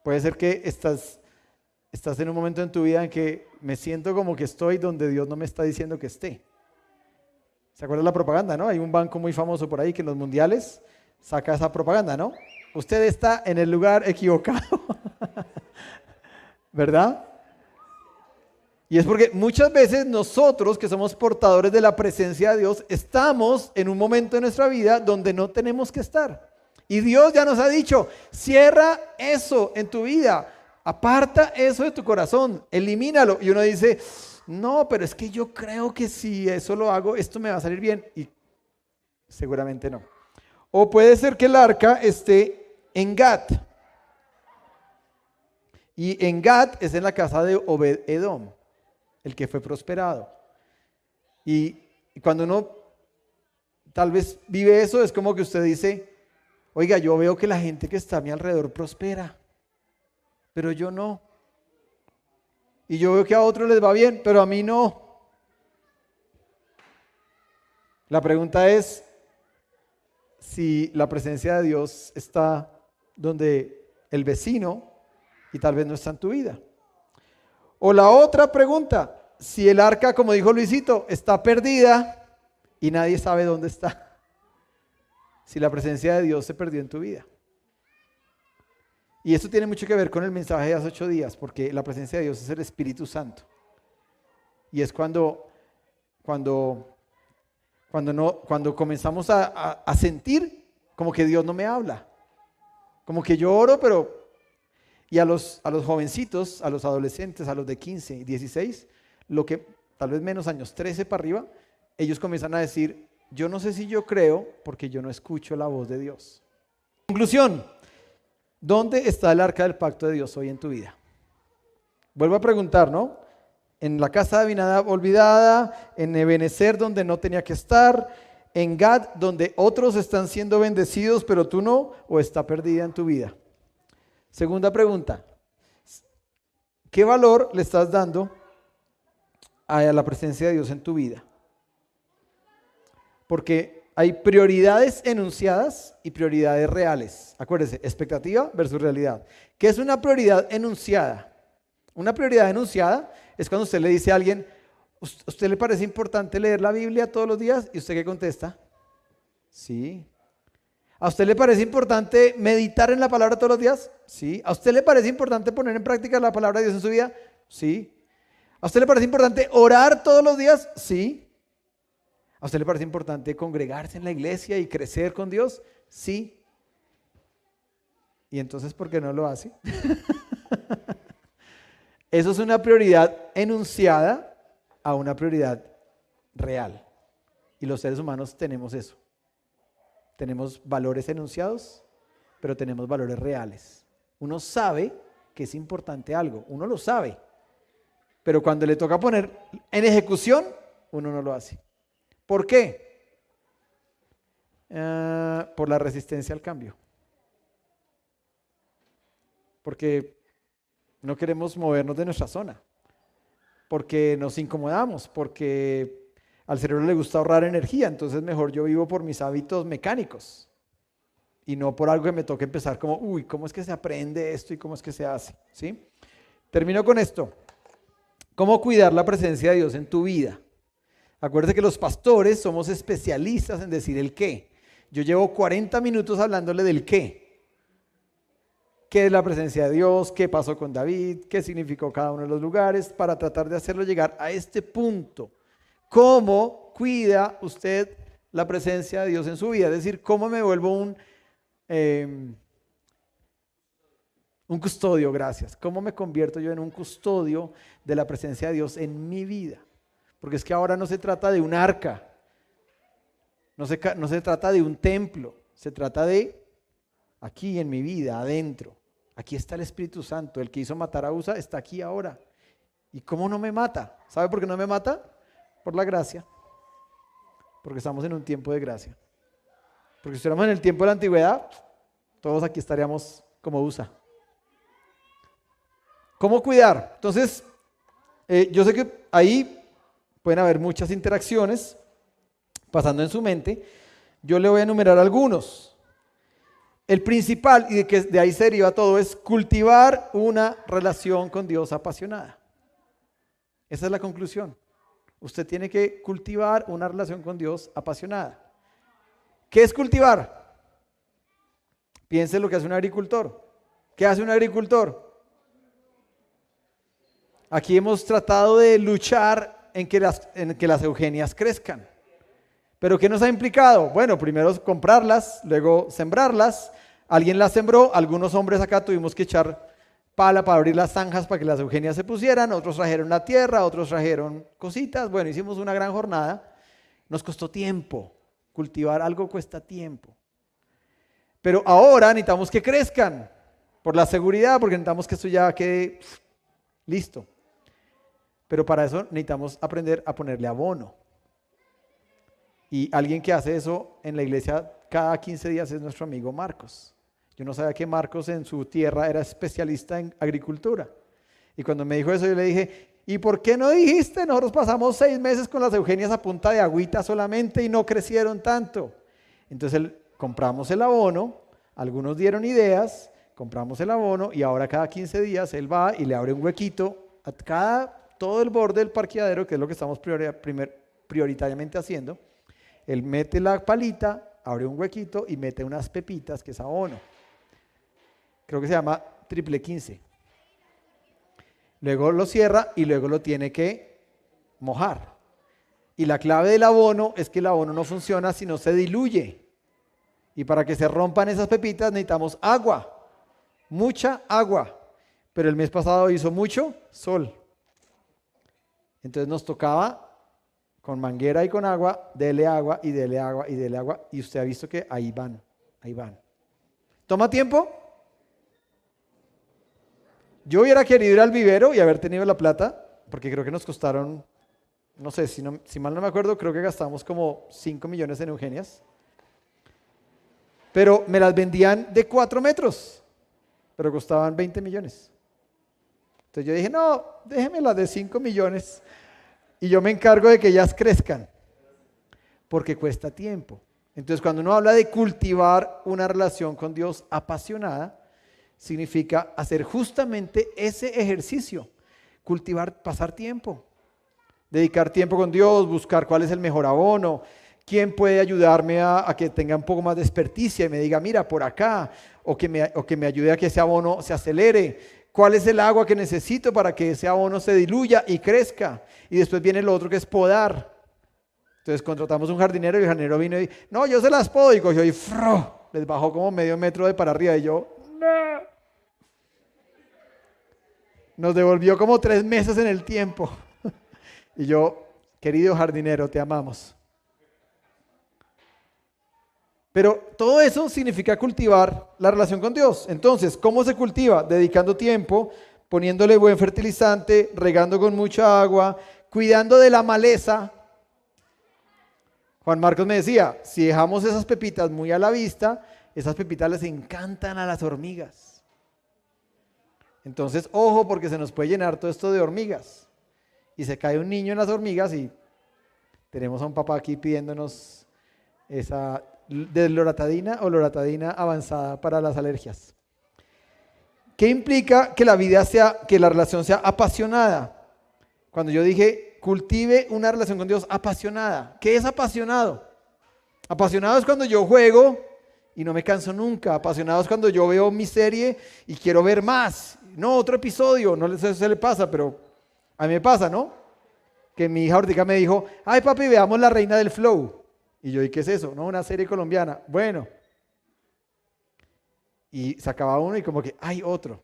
A: Puede ser que estás en un momento en tu vida en que me siento como que estoy donde Dios no me está diciendo que esté. ¿Se acuerdan la propaganda, no? Hay un banco muy famoso por ahí que en los mundiales saca esa propaganda, ¿no? Usted está en el lugar equivocado. ¿Verdad? Y es porque muchas veces nosotros que somos portadores de la presencia de Dios estamos en un momento de nuestra vida donde no tenemos que estar. Y Dios ya nos ha dicho, cierra eso en tu vida, aparta eso de tu corazón, elimínalo. Y uno dice, no, pero es que yo creo que si eso lo hago, esto me va a salir bien. Y seguramente no. O puede ser que el arca esté en Gat. Y en Gat es en la casa de Obed-Edom, el que fue prosperado. Y cuando uno tal vez vive eso, es como que usted dice, oiga, yo veo que la gente que está a mi alrededor prospera, pero yo no. Y yo veo que a otros les va bien, pero a mí no. La pregunta es si la presencia de Dios está donde el vecino y tal vez no está en tu vida. O la otra pregunta, si el arca, como dijo Luisito, está perdida y nadie sabe dónde está. Si la presencia de Dios se perdió en tu vida. Y esto tiene mucho que ver con el mensaje de hace 8 días, porque la presencia de Dios es el Espíritu Santo. Y es cuando comenzamos a sentir como que Dios no me habla. Como que yo oro, pero... Y a los jovencitos, a los adolescentes, a los de 15 y 16, lo que tal vez menos años, 13 para arriba, ellos comienzan a decir, yo no sé si yo creo porque yo no escucho la voz de Dios. Conclusión, ¿dónde está el arca del pacto de Dios hoy en tu vida? Vuelvo a preguntar, ¿no? En la casa de Abinadab olvidada, en Ebenezer donde no tenía que estar, en Gad donde otros están siendo bendecidos pero tú no, o está perdida en tu vida. Segunda pregunta, ¿qué valor le estás dando a la presencia de Dios en tu vida? Porque hay prioridades enunciadas y prioridades reales. Acuérdese, expectativa versus realidad. ¿Qué es una prioridad enunciada? Una prioridad enunciada es cuando usted le dice a alguien, ¿usted le parece importante leer la Biblia todos los días? ¿Y usted qué contesta? Sí. ¿A usted le parece importante meditar en la palabra todos los días? Sí. ¿A usted le parece importante poner en práctica la palabra de Dios en su vida? Sí. ¿A usted le parece importante orar todos los días? Sí. ¿A usted le parece importante congregarse en la iglesia y crecer con Dios? Sí. ¿Y entonces por qué no lo hace? Eso es una prioridad enunciada a una prioridad real. Y los seres humanos tenemos eso. Tenemos valores enunciados, pero tenemos valores reales. Uno sabe que es importante algo, uno lo sabe, pero cuando le toca poner en ejecución, uno no lo hace. ¿Por qué? Por la resistencia al cambio. Porque no queremos movernos de nuestra zona, porque nos incomodamos, porque al cerebro le gusta ahorrar energía, entonces mejor yo vivo por mis hábitos mecánicos y no por algo que me toque empezar como, uy, ¿cómo es que se aprende esto y cómo es que se hace? ¿Sí? Termino con esto. ¿Cómo cuidar la presencia de Dios en tu vida? Acuérdate que los pastores somos especialistas en decir el qué. Yo llevo 40 minutos hablándole del qué. ¿Qué es la presencia de Dios? ¿Qué pasó con David? ¿Qué significó cada uno de los lugares? Para tratar de hacerlo llegar a este punto. ¿Cómo cuida usted la presencia de Dios en su vida? Es decir, ¿cómo me vuelvo un custodio? Gracias. ¿Cómo me convierto yo en un custodio de la presencia de Dios en mi vida? Porque es que ahora no se trata de un arca, no se trata de un templo, se trata de aquí en mi vida, adentro. Aquí está el Espíritu Santo, el que hizo matar a Usa está aquí ahora. ¿Y cómo no me mata? ¿Sabe por qué no me mata? Por la gracia, porque estamos en un tiempo de gracia. Porque si estuviéramos en el tiempo de la antigüedad, todos aquí estaríamos como Usa. ¿Cómo cuidar? Entonces, yo sé que ahí pueden haber muchas interacciones pasando en su mente. Yo le voy a enumerar algunos. El principal, y de ahí se deriva todo, es cultivar una relación con Dios apasionada. Esa es la conclusión. Usted tiene que cultivar una relación con Dios apasionada. ¿Qué es cultivar? Piense lo que hace un agricultor. ¿Qué hace un agricultor? Aquí hemos tratado de luchar en que las Eugenias crezcan. ¿Pero qué nos ha implicado? Bueno, primero comprarlas, luego sembrarlas. Alguien las sembró, algunos hombres acá tuvimos que echar pala para abrir las zanjas para que las Eugenias se pusieran, otros trajeron la tierra, otros trajeron cositas. Bueno, hicimos una gran jornada. Nos costó tiempo. Cultivar algo cuesta tiempo. Pero ahora necesitamos que crezcan por la seguridad, porque necesitamos que esto ya quede listo. Pero para eso necesitamos aprender a ponerle abono. Y alguien que hace eso en la iglesia cada 15 días es nuestro amigo Marcos. Yo no sabía que Marcos en su tierra era especialista en agricultura. Y cuando me dijo eso yo le dije, ¿y por qué no dijiste? Nosotros pasamos 6 meses con las Eugenias a punta de agüita solamente y no crecieron tanto. Entonces compramos el abono, algunos dieron ideas, compramos el abono y ahora cada 15 días él va y le abre un huequito a todo el borde del parqueadero, que es lo que estamos prioritariamente haciendo. Él mete la palita, abre un huequito y mete unas pepitas, que es abono. Creo que se llama triple 15. Luego lo cierra y luego lo tiene que mojar. Y la clave del abono es que el abono no funciona si no se diluye. Y para que se rompan esas pepitas necesitamos agua, mucha agua. Pero el mes pasado hizo mucho sol. Entonces nos tocaba con manguera y con agua, dele agua y dele agua y dele agua. Y usted ha visto que ahí van, ahí van. ¿Toma tiempo? Yo hubiera querido ir al vivero y haber tenido la plata, porque creo que nos costaron, no sé, si mal no me acuerdo, creo que gastamos como 5 millones en Eugenias. Pero me las vendían de 4 metros, pero costaban 20 millones. Entonces yo dije, no, déjeme las de 5 millones y yo me encargo de que ellas crezcan, porque cuesta tiempo. Entonces cuando uno habla de cultivar una relación con Dios apasionada, significa hacer justamente ese ejercicio, cultivar, pasar tiempo, dedicar tiempo con Dios, buscar cuál es el mejor abono, quién puede ayudarme a que tenga un poco más de experticia y me diga, mira, por acá, o que me ayude a que ese abono se acelere, cuál es el agua que necesito para que ese abono se diluya y crezca, y después viene lo otro que es podar. Entonces contratamos un jardinero y el jardinero vino y no, yo se las podo, y cogió y les bajó como medio metro de para arriba y yo, no. Nos devolvió como 3 meses en el tiempo. Y yo, querido jardinero, te amamos. Pero todo eso significa cultivar la relación con Dios. Entonces, ¿cómo se cultiva? Dedicando tiempo, poniéndole buen fertilizante, regando con mucha agua, cuidando de la maleza. Juan Marcos me decía, si dejamos esas pepitas muy a la vista, esas pepitas les encantan a las hormigas. Entonces, ojo, porque se nos puede llenar todo esto de hormigas. Y se cae un niño en las hormigas y tenemos a un papá aquí pidiéndonos esa desloratadina o loratadina avanzada para las alergias. ¿Qué implica que que la relación sea apasionada? Cuando yo dije, cultive una relación con Dios apasionada. ¿Qué es apasionado? Apasionado es cuando yo juego y no me canso nunca. Apasionado es cuando yo veo mi serie y quiero ver más. No, otro episodio, no sé si se le pasa, pero a mí me pasa, ¿no? Que mi hija ahorita me dijo, ay papi, veamos La Reina del Flow. Y yo, ¿y qué es eso? No, una serie colombiana. Bueno. Y se acaba uno y como que hay otro.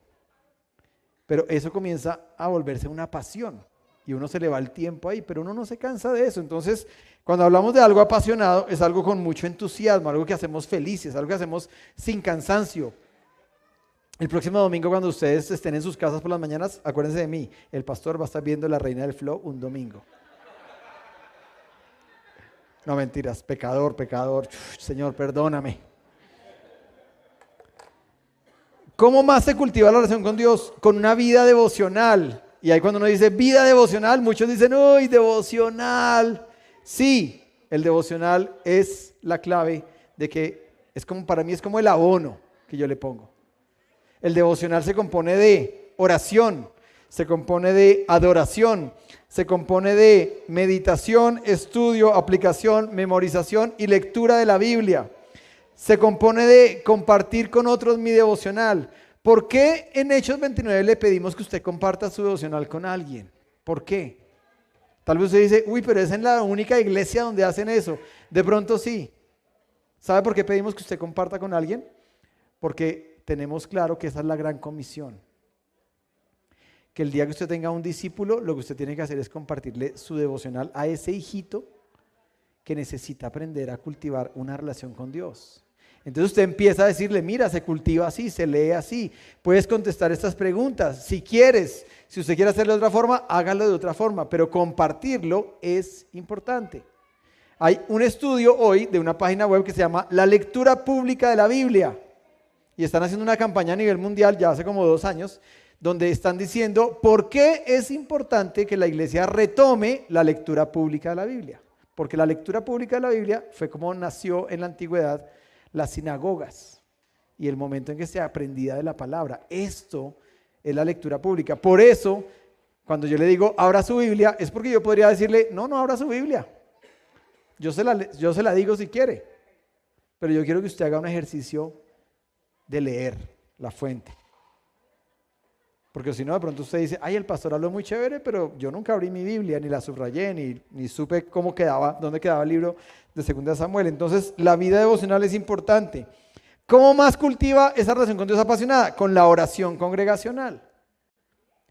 A: Pero eso comienza a volverse una pasión. Y uno se le va el tiempo ahí, pero uno no se cansa de eso. Entonces, cuando hablamos de algo apasionado, es algo con mucho entusiasmo, algo que hacemos felices, algo que hacemos sin cansancio. El próximo domingo, cuando ustedes estén en sus casas por las mañanas, acuérdense de mí, el pastor va a estar viendo La Reina del Flow un domingo. No, mentiras, pecador, Señor, perdóname. ¿Cómo más se cultiva la relación con Dios? Con una vida devocional. Y ahí cuando uno dice vida devocional, muchos dicen, uy, devocional. Sí, el devocional es la clave de que para mí es como el abono que yo le pongo. El devocional se compone de oración, se compone de adoración, se compone de meditación, estudio, aplicación, memorización y lectura de la Biblia. Se compone de compartir con otros mi devocional. ¿Por qué en Hechos 29 le pedimos que usted comparta su devocional con alguien? ¿Por qué? Tal vez usted dice, uy, pero es en la única iglesia donde hacen eso. De pronto sí. ¿Sabe por qué pedimos que usted comparta con alguien? Porque tenemos claro que esa es la gran comisión. Que el día que usted tenga un discípulo, lo que usted tiene que hacer es compartirle su devocional a ese hijito que necesita aprender a cultivar una relación con Dios. Entonces usted empieza a decirle, mira, se cultiva así, se lee así, puedes contestar estas preguntas, si quieres, si usted quiere hacerlo de otra forma, hágalo de otra forma, pero compartirlo es importante. Hay un estudio hoy de una página web que se llama La Lectura Pública de la Biblia, y están haciendo una campaña a nivel mundial ya hace como 2 años, donde están diciendo por qué es importante que la iglesia retome la lectura pública de la Biblia. Porque la lectura pública de la Biblia fue como nació en la antigüedad las sinagogas y el momento en que se aprendía de la palabra. Esto es la lectura pública. Por eso, cuando yo le digo abra su Biblia, es porque yo podría decirle, no abra su Biblia. Yo se la digo si quiere, pero yo quiero que usted haga un ejercicio de leer la fuente. Porque si no, de pronto usted dice, ay, el pastor habló muy chévere, pero yo nunca abrí mi Biblia, ni la subrayé, ni supe cómo quedaba, dónde quedaba el libro de 2 Samuel. Entonces, la vida devocional es importante. ¿Cómo más cultiva esa relación con Dios apasionada? Con la oración congregacional.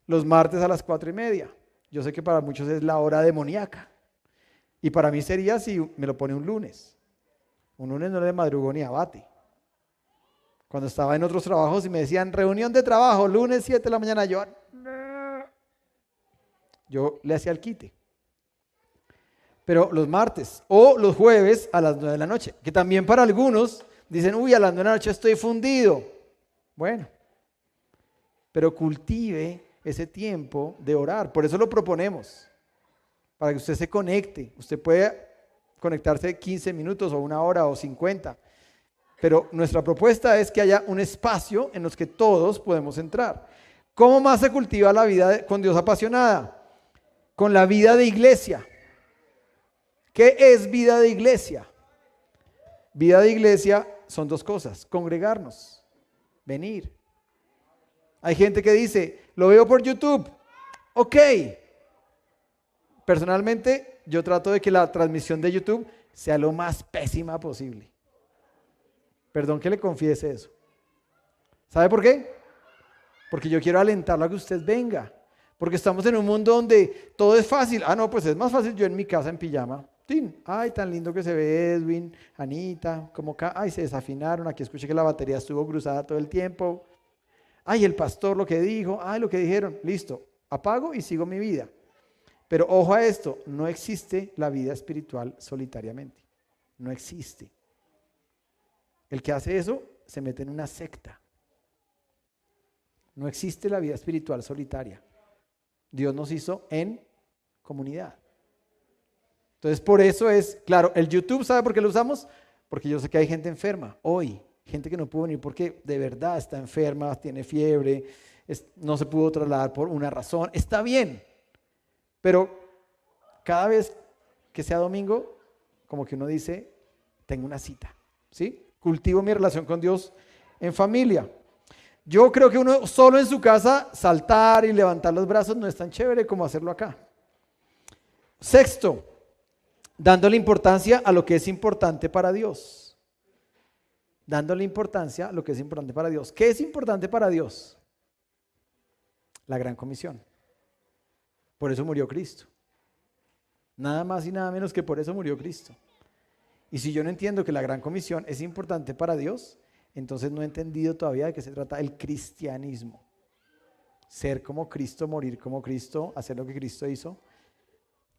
A: Los martes a las 4:30. Yo sé que para muchos es la hora demoníaca. Y para mí sería si me lo pone un lunes. Un lunes no le madrugo ni abate. Cuando estaba en otros trabajos y me decían, reunión de trabajo, lunes 7 de la mañana, yo le hacía el quite. Pero los martes o los jueves a las 9 de la noche, que también para algunos dicen, uy, a las 9 de la noche estoy fundido. Bueno, pero cultive ese tiempo de orar, por eso lo proponemos, para que usted se conecte. Usted puede conectarse 15 minutos o 1 hora o 50. Pero nuestra propuesta es que haya un espacio en los que todos podemos entrar. ¿Cómo más se cultiva la vida con Dios apasionada? Con la vida de iglesia. ¿Qué es vida de iglesia? Vida de iglesia son 2 cosas: congregarnos, venir. Hay gente que dice, lo veo por YouTube. Ok. Personalmente, yo trato de que la transmisión de YouTube sea lo más pésima posible. Perdón que le confiese eso. ¿Sabe por qué? Porque yo quiero alentarlo a que usted venga. Porque estamos en un mundo donde todo es fácil. No, pues es más fácil yo en mi casa en pijama. ¡Tin! Ay, tan lindo que se ve Edwin, Anita, ay, se desafinaron. Aquí escuché que la batería estuvo cruzada todo el tiempo. Ay, el pastor lo que dijo, ay, lo que dijeron. Listo, apago y sigo mi vida. Pero ojo a esto, no existe la vida espiritual solitariamente. No existe. El que hace eso se mete en una secta. No existe la vida espiritual solitaria. Dios nos hizo en comunidad. Entonces, por eso es, claro, el YouTube, ¿sabe por qué lo usamos? Porque yo sé que hay gente enferma hoy, gente que no pudo venir porque de verdad está enferma, tiene fiebre, no se pudo trasladar por una razón. Está bien, pero cada vez que sea domingo, como que uno dice, tengo una cita, ¿sí? Cultivo mi relación con Dios en familia. Yo creo que uno solo en su casa saltar y levantar los brazos no es tan chévere como hacerlo acá. 6, dándole importancia a lo que es importante para Dios. Dándole importancia a lo que es importante para Dios. ¿Qué es importante para Dios? La gran comisión. Por eso murió Cristo. Nada más y nada menos que por eso murió Cristo. Y si yo no entiendo que la gran comisión es importante para Dios, entonces no he entendido todavía de qué se trata el cristianismo. Ser como Cristo, morir como Cristo, hacer lo que Cristo hizo.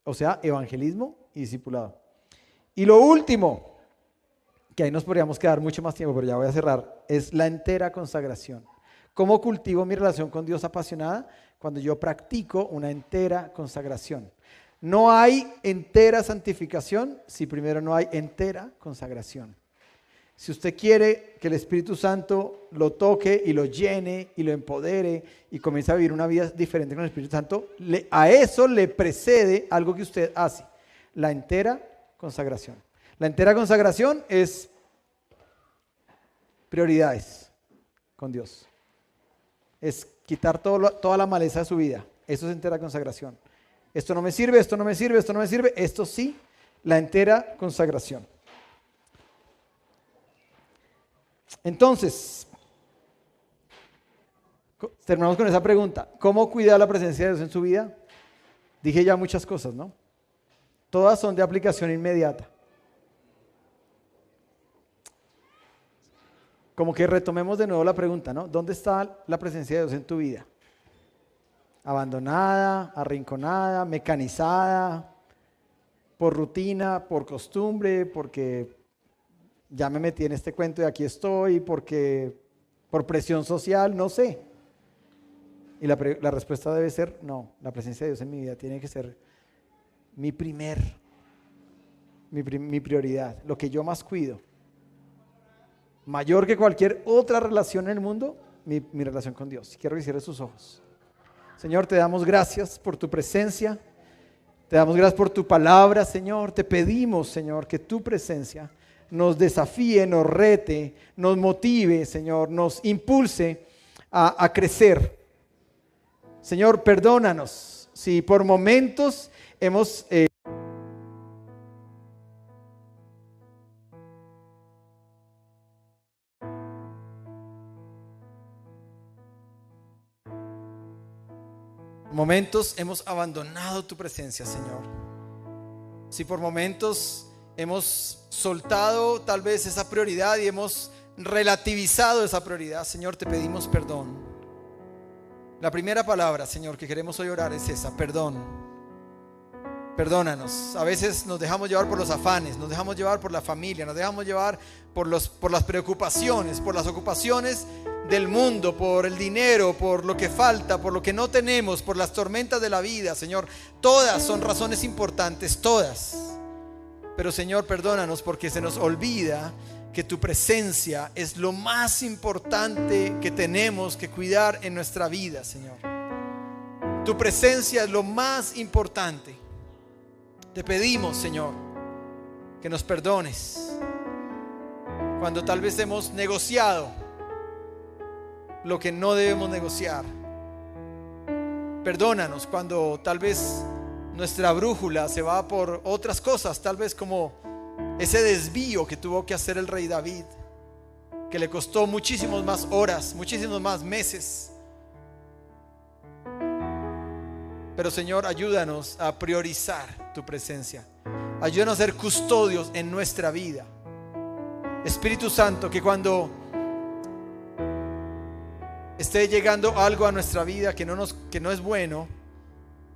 A: O sea, evangelismo y discipulado. Y lo último, que ahí nos podríamos quedar mucho más tiempo, pero ya voy a cerrar, es la entera consagración. ¿Cómo cultivo mi relación con Dios apasionada? Cuando yo practico una entera consagración. No hay entera santificación si primero no hay entera consagración. Si usted quiere que el Espíritu Santo lo toque y lo llene y lo empodere y comience a vivir una vida diferente con el Espíritu Santo, a eso le precede algo que usted hace, la entera consagración. La entera consagración es prioridades con Dios. Es quitar toda la maleza de su vida. Eso es entera consagración. Esto no me sirve, esto no me sirve, esto no me sirve, esto sí. la entera consagración. Entonces, terminamos con esa pregunta. ¿Cómo cuidar la presencia de Dios en su vida? Dije ya muchas cosas, ¿no? Todas son de aplicación inmediata. Como que retomemos de nuevo la pregunta, ¿no? ¿Dónde está la presencia de Dios en tu vida? Abandonada, arrinconada, mecanizada, por rutina, por costumbre, porque ya me metí en este cuento y aquí estoy, porque por presión social, no sé. Y la respuesta debe ser no. La presencia de Dios en mi vida tiene que ser mi prioridad, lo que yo más cuido. Mayor que cualquier otra relación en el mundo, mi relación con Dios. Quiero que cierres sus ojos. Señor, te damos gracias por tu presencia. Te damos gracias por tu palabra, Señor. Te pedimos, Señor, que tu presencia nos desafíe, nos rete, nos motive, Señor, nos impulse a crecer. Señor, perdónanos si por momentos hemos... momentos hemos abandonado tu presencia, Señor. Si por momentos hemos soltado tal vez esa prioridad y hemos relativizado esa prioridad, Señor, te pedimos perdón. La primera palabra, Señor, que queremos hoy orar es esa, perdón. Perdónanos. A veces nos dejamos llevar por los afanes, nos dejamos llevar por la familia, nos dejamos llevar por las preocupaciones, por las ocupaciones del mundo, por el dinero, por lo que falta, por lo que no tenemos, por las tormentas de la vida, Señor. Todas son razones importantes, todas. Pero, Señor, perdónanos porque se nos olvida que tu presencia es lo más importante que tenemos que cuidar en nuestra vida, Señor. Tu presencia es lo más importante. Te pedimos, Señor, que nos perdones cuando tal vez hemos negociado lo que no debemos negociar. Perdónanos cuando tal vez nuestra brújula se va por otras cosas, tal vez como ese desvío que tuvo que hacer el rey David, que le costó muchísimas más horas, muchísimos más meses. Pero, Señor, ayúdanos a priorizar tu presencia. Ayúdanos a ser custodios en nuestra vida. Espíritu Santo, que cuando esté llegando algo a nuestra vida que no es bueno,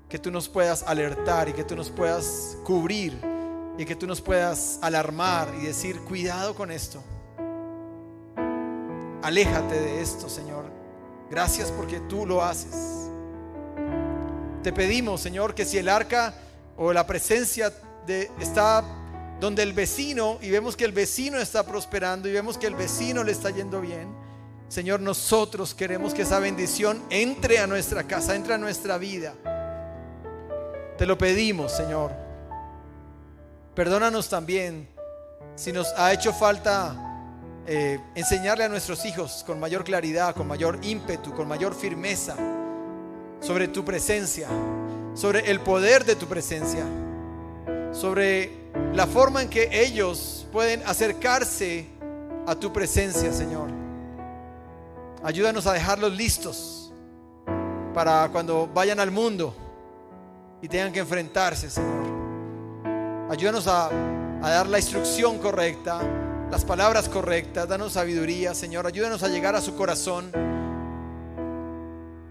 A: que tú nos puedas alertar y que tú nos puedas cubrir y que tú nos puedas alarmar y decir, cuidado con esto. Aléjate de esto, Señor. Gracias porque tú lo haces. Te pedimos, Señor, que si el arca o la presencia está donde el vecino y vemos que el vecino está prosperando y vemos que el vecino le está yendo bien, Señor, nosotros queremos que esa bendición entre a nuestra casa, entre a nuestra vida. Te lo pedimos, Señor. Perdónanos también si nos ha hecho falta enseñarle a nuestros hijos con mayor claridad, con mayor ímpetu, con mayor firmeza sobre tu presencia, sobre el poder de tu presencia, sobre la forma en que ellos pueden acercarse a tu presencia, Señor. Ayúdanos a dejarlos listos para cuando vayan al mundo y tengan que enfrentarse, Señor. Ayúdanos a dar la instrucción correcta, las palabras correctas. Danos sabiduría, Señor. Ayúdanos a llegar a su corazón.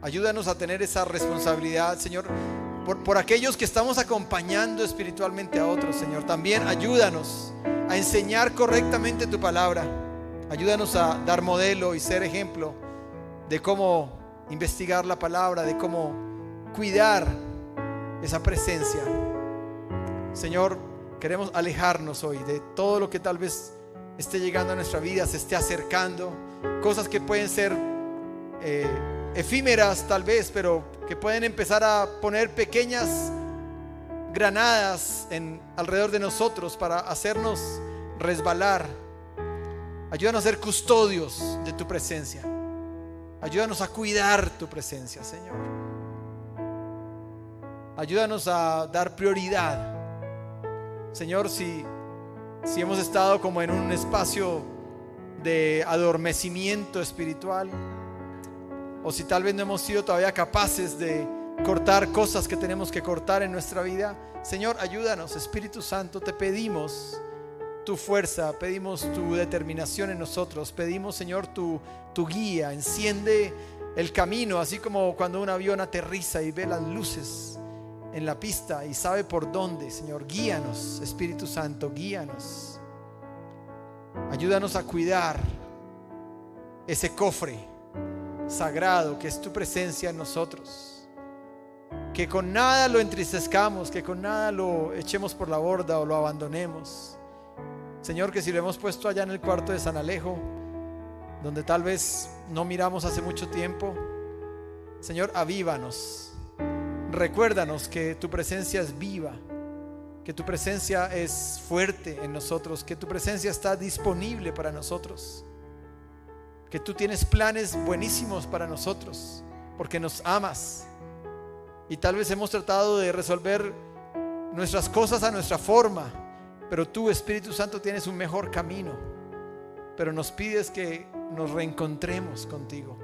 A: Ayúdanos a tener esa responsabilidad, Señor, por aquellos que estamos acompañando espiritualmente a otros, Señor. También ayúdanos a enseñar correctamente tu palabra. Ayúdanos a dar modelo y ser ejemplo de cómo investigar la palabra, de cómo cuidar esa presencia. Señor, queremos alejarnos hoy de todo lo que tal vez esté llegando a nuestra vida, se esté acercando, cosas que pueden ser efímeras tal vez, pero que pueden empezar a poner pequeñas granadas alrededor de nosotros para hacernos resbalar. Ayúdanos a ser custodios de tu presencia. Ayúdanos a cuidar tu presencia, Señor. Ayúdanos a dar prioridad Señor, si hemos estado como en un espacio de adormecimiento espiritual, o si tal vez no hemos sido todavía capaces de cortar cosas que tenemos que cortar en nuestra vida, Señor, ayúdanos. Espíritu Santo, te pedimos tu fuerza, pedimos tu determinación en nosotros, pedimos, Señor, tu guía. Enciende el camino, así como cuando un avión aterriza y ve las luces en la pista y sabe por dónde. Señor, guíanos. Espíritu Santo, guíanos. Ayúdanos a cuidar ese cofre sagrado que es tu presencia en nosotros, que con nada lo entristezcamos, que con nada lo echemos por la borda o lo abandonemos. Señor, que si lo hemos puesto allá en el cuarto de San Alejo, donde tal vez no miramos hace mucho tiempo, Señor, avívanos. Recuérdanos que tu presencia es viva, que tu presencia es fuerte en nosotros, que tu presencia está disponible para nosotros, que tú tienes planes buenísimos para nosotros, porque nos amas. Y tal vez hemos tratado de resolver nuestras cosas a nuestra forma, pero tú, Espíritu Santo, tienes un mejor camino. Pero nos pides que nos reencontremos contigo.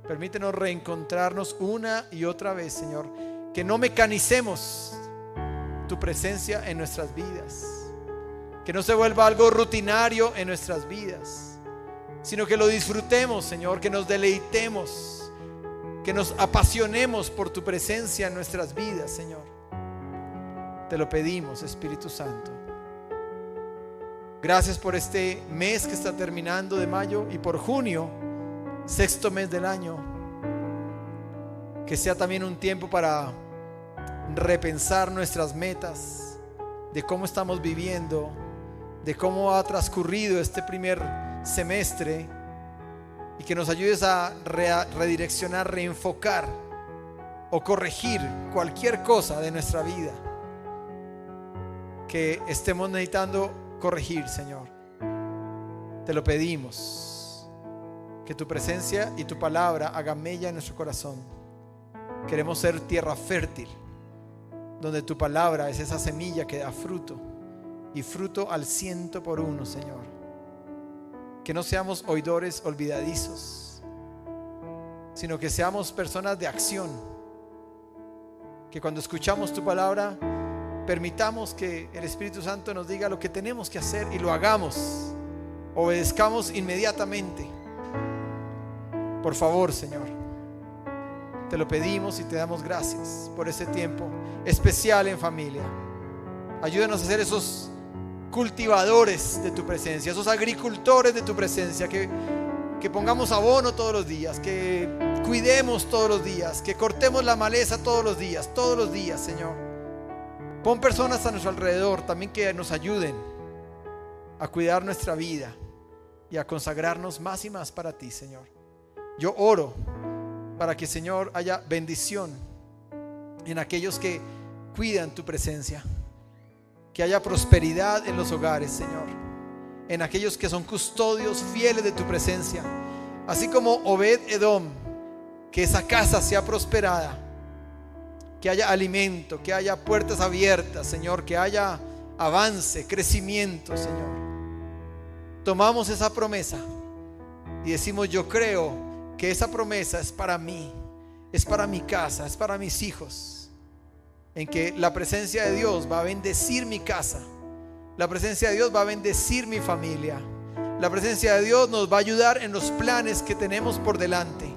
A: Permítenos reencontrarnos una y otra vez, Señor. Que no mecanicemos tu presencia en nuestras vidas, que no se vuelva algo rutinario en nuestras vidas, sino que lo disfrutemos, Señor, que nos deleitemos, que nos apasionemos por tu presencia en nuestras vidas, Señor. Te lo pedimos, Espíritu Santo. Gracias por este mes que está terminando de mayo y por junio, sexto mes del año. Que sea también un tiempo para repensar nuestras metas, de cómo estamos viviendo, de cómo ha transcurrido este primer semestre, y que nos ayudes a redireccionar, reenfocar o corregir cualquier cosa de nuestra vida que estemos necesitando corregir, Señor. Te lo pedimos, que tu presencia y tu palabra hagan mella en nuestro corazón. Queremos ser tierra fértil, donde tu palabra es esa semilla que da fruto, y fruto al 100%, Señor. Que no seamos oidores olvidadizos, sino que seamos personas de acción. Que cuando escuchamos tu palabra, permitamos que el Espíritu Santo nos diga lo que tenemos que hacer y lo hagamos, obedezcamos inmediatamente. Por favor, Señor, te lo pedimos y te damos gracias por este tiempo especial en familia. Ayúdanos a ser esos cultivadores de tu presencia, esos agricultores de tu presencia, que pongamos abono todos los días, que cuidemos todos los días, que cortemos la maleza todos los días, Señor. Pon personas a nuestro alrededor también que nos ayuden a cuidar nuestra vida y a consagrarnos más y más para ti, Señor. Yo oro para que, Señor, haya bendición en aquellos que cuidan tu presencia, que haya prosperidad en los hogares, Señor, en aquellos que son custodios fieles de tu presencia, así como Obed-Edom, que esa casa sea prosperada, que haya alimento, que haya puertas abiertas, Señor, que haya avance, crecimiento, Señor. Tomamos esa promesa y decimos: yo creo que esa promesa es para mí, es para mi casa, es para mis hijos, en que la presencia de Dios va a bendecir mi casa, la presencia de Dios va a bendecir mi familia, la presencia de Dios nos va a ayudar en los planes que tenemos por delante,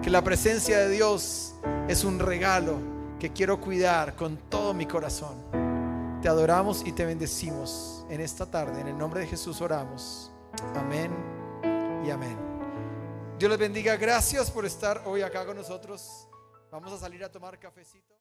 A: que la presencia de Dios es un regalo que quiero cuidar con todo mi corazón. Te adoramos y te bendecimos en esta tarde, en el nombre de Jesús oramos, amén y amén. Dios les bendiga, gracias por estar hoy acá con nosotros. Vamos a salir a tomar cafecito.